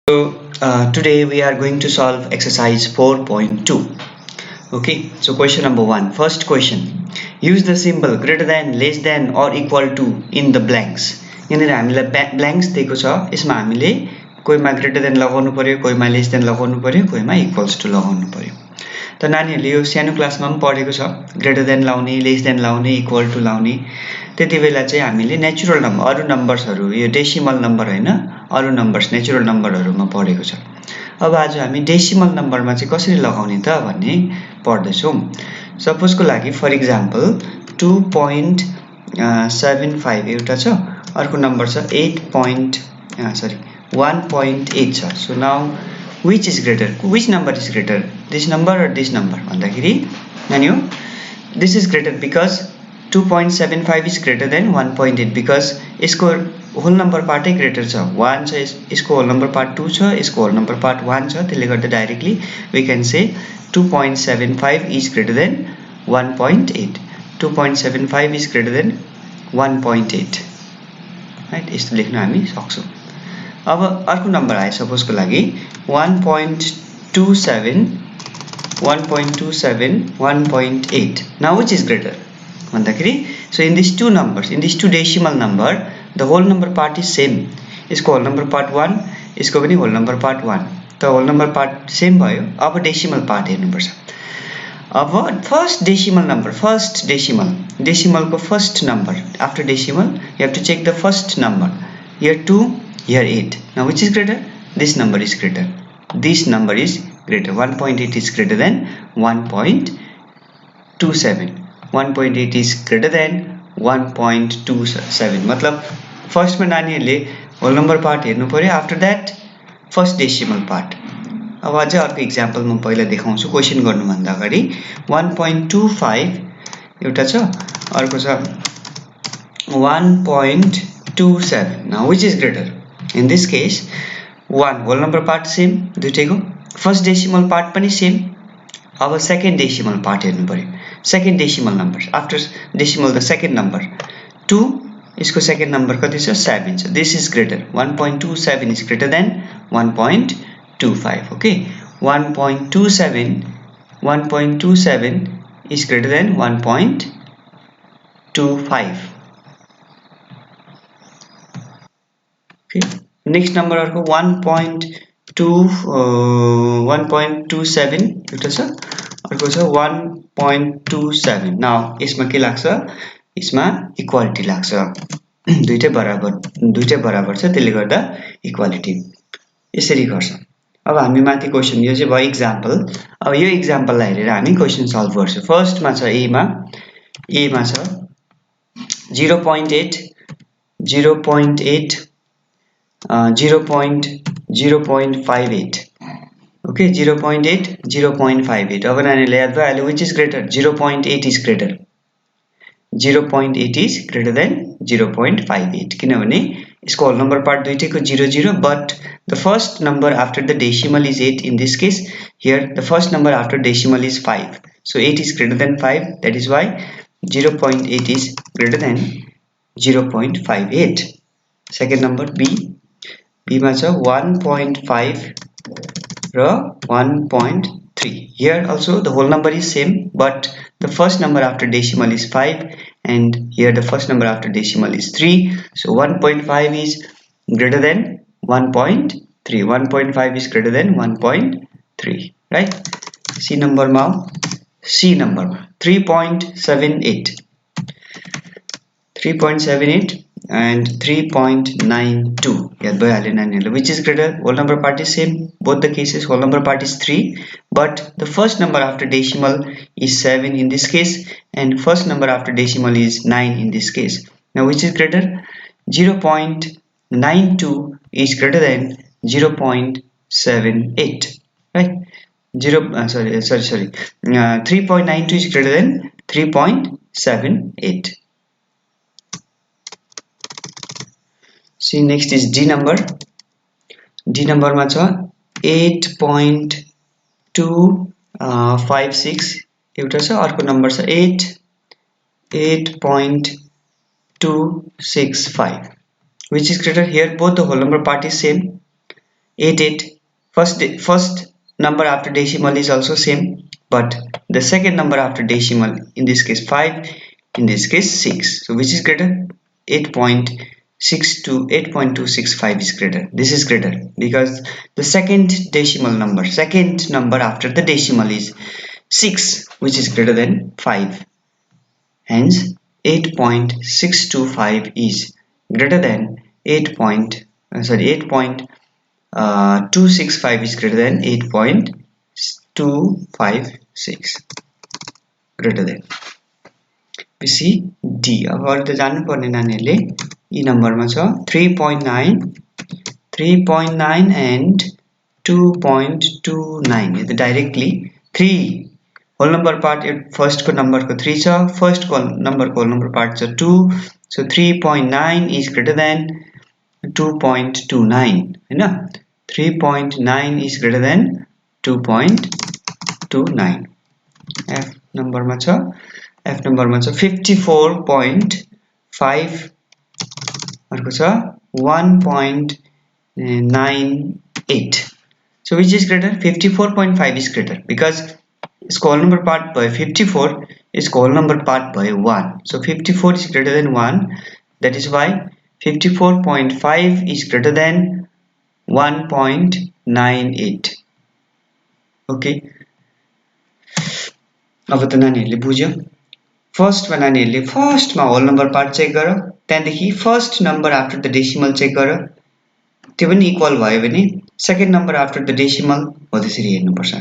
Today we are going to solve exercise 4.2. Okay, so question number 1. First question. Use the symbol greater than, less than or equal to in the blanks. यहाँनिर हामीलाई blanks दिएको छ। यसमा हामीले कोहीमा greater than लगाउनु पर्यो, कोहीमा less than लगाउनु पर्यो, कोहीमा equals to लगाउनु पर्यो। त नानीहरूले यो सानो क्लासमा पनि पढेको छ। greater than लाउने, less than लाउने, equal to लाउने। त्यतिबेला चाहिँ हामीले नेचुरल नम्बर अरु नम्बर्सहरु यो डेसिमल नम्बर हैन अरु नम्बर्स नेचुरल नम्बरहरुमा पढेको छ। अब आज हामी डेसिमल नम्बरमा चाहिँ कसरी लगाउने त भन्ने पढ्दैछौं। सपोजको लागि फर एक्जाम्पल 2.75 एउटा छ, अर्को नम्बर छ 1.8 छ। So now which is greater? Which number is greater? This number or this number? भन्दाखेरि नानी हो this is greater because 2.75 is greater than 1.8 because यसको होल नम्बर पार्टै ग्रेटर छ। 1 छ, यसको होल नम्बर पार्ट 2 छ, यसको होल नम्बर पार्ट 1 छ। त्यसले गर्दा directly we can say 2.75 is greater than 1.8. 2.75 is greater than 1.8. Right, यस्तो लेख्न हामी सक्छौं। अब अर्को नम्बर आयो सपोजको लागि 1.27 1.8. Now which is greater? भन्दाखेरि so in these two numbers, in these two decimal number, the whole number part is same. यसको whole number part 1, यसको पनि whole number part 1. त whole number part same भयो। अब decimal part हेर्नुपर्छ। अब first decimal number, decimal को first number, after decimal you have to check the first number. Here 2, here 8. Now which is greater? This number is greater. This number is greater. 1.8 is greater than 1.27. 1.8 is greater than 1.27. मतलब first में नानीहरुले whole number part हेर्नु पर्यो, after that first decimal part. अब अझ अर्को example म पहिला देखाउँछु क्वेशन गर्नु भन्दा अगाडि। 1.25 एउटा छ, अर्को छ 1.27. Now which is greater? In this case 1 whole number part same दुईटैको, फर्स्ट डेसिमल पार्ट पनि सेम। अब सेकेन्ड डेसिमल पार्ट हेर्नु पर्यो। Second decimal number after decimal the second number 2, इसको सेकेन्ड नम्बर कति छ? 7 छ। This is greater. 1.27 is greater than 1.25. Okay, 1.27 is greater than 1.25. Okay, next number अर्को 1.27 एउटा छ, अर्को छ 1.27. नाउ यसमा के लाग्छ? यसमा इक्वालिटी लाग्छ। दुईटै बराबर छ, त्यसले गर्दा इक्वालिटी यसरी गर्छ। अब हामी माथि क्वेशन, यो चाहिँ भयो एक्जाम्पल। अब यो एक्जाम्पललाई हेरेर हामी क्वेशन सल्भ गर्छौं। फर्स्ट मा छ ए मा छ 0.8 0.58 ओके, 0.8 0.58. अब नानीले याद भयो which is greater? 0.8 is greater. 0.8 is greater than 0.58 किनभने यसको whole number part दुईटैको 0 0, but the first number after the decimal is 8. In this case here the first number after decimal is 5, so 8 is greater than 5. That is why 0.8 is greater than 0.58. second number b मा छ 1.5 र 1.3. here also the whole number is same, but the first number after decimal is 5 and here the first number after decimal is 3. So 1.5 is greater than 1.3. 1.5 is greater than 1.3. right? C number ma 3.78 and 3.92. याद भइहाल्यो नानीहरुले। which is greater? whole number part is same, both the cases whole number part is 3, but the first number after decimal is 7 in this case and first number after decimal is 9 in this case. Now which is greater? 0.92 is greater than 0.78. right? 3.92 is greater than 3.78. See, next is D number. D number मा छ 8.256 एउटा छ, अर्को number छ 8.265. which is greater? Here both the whole number part is same, 88. First number after decimal is also same, but the second number after decimal, in this case 5, in this case 6. So which is greater? 8.265 is greater. This is greater because the second number after the decimal is 6, which is greater than 5. Hence 8.625 is greater than 8.265 is greater than 8.256 greater than. We see D. अब अरु त जान्नु पर्ने नानीहरुले यी नम्बरमा छ 3.9 and 2.29. यो त directly 3 whole number part first को नम्बर को 3 छ, फर्स्ट को नम्बर को होल नम्बर पार्ट छ 2. So 3.9 is greater than 2.29 हैन. 3.9 is greater than 2.29. F नम्बरमा छ 54.5 अर्को छ 1.98. So which is greater? 54.5 is greater because its whole number part by 54 is whole number part by 1. So 54 is greater than 1. That is why 54.5 is greater than 1.98. Okay. अब त नानीहरुले बुझ्यो. फर्स्टमा नानीहरुले फर्स्टमा whole number part check गर, त्यहाँदेखि first number after the decimal check गर. त्यो पनि इक्वल भयो भने second number after the decimal हो त्यसरी हेर्नु पर्छ.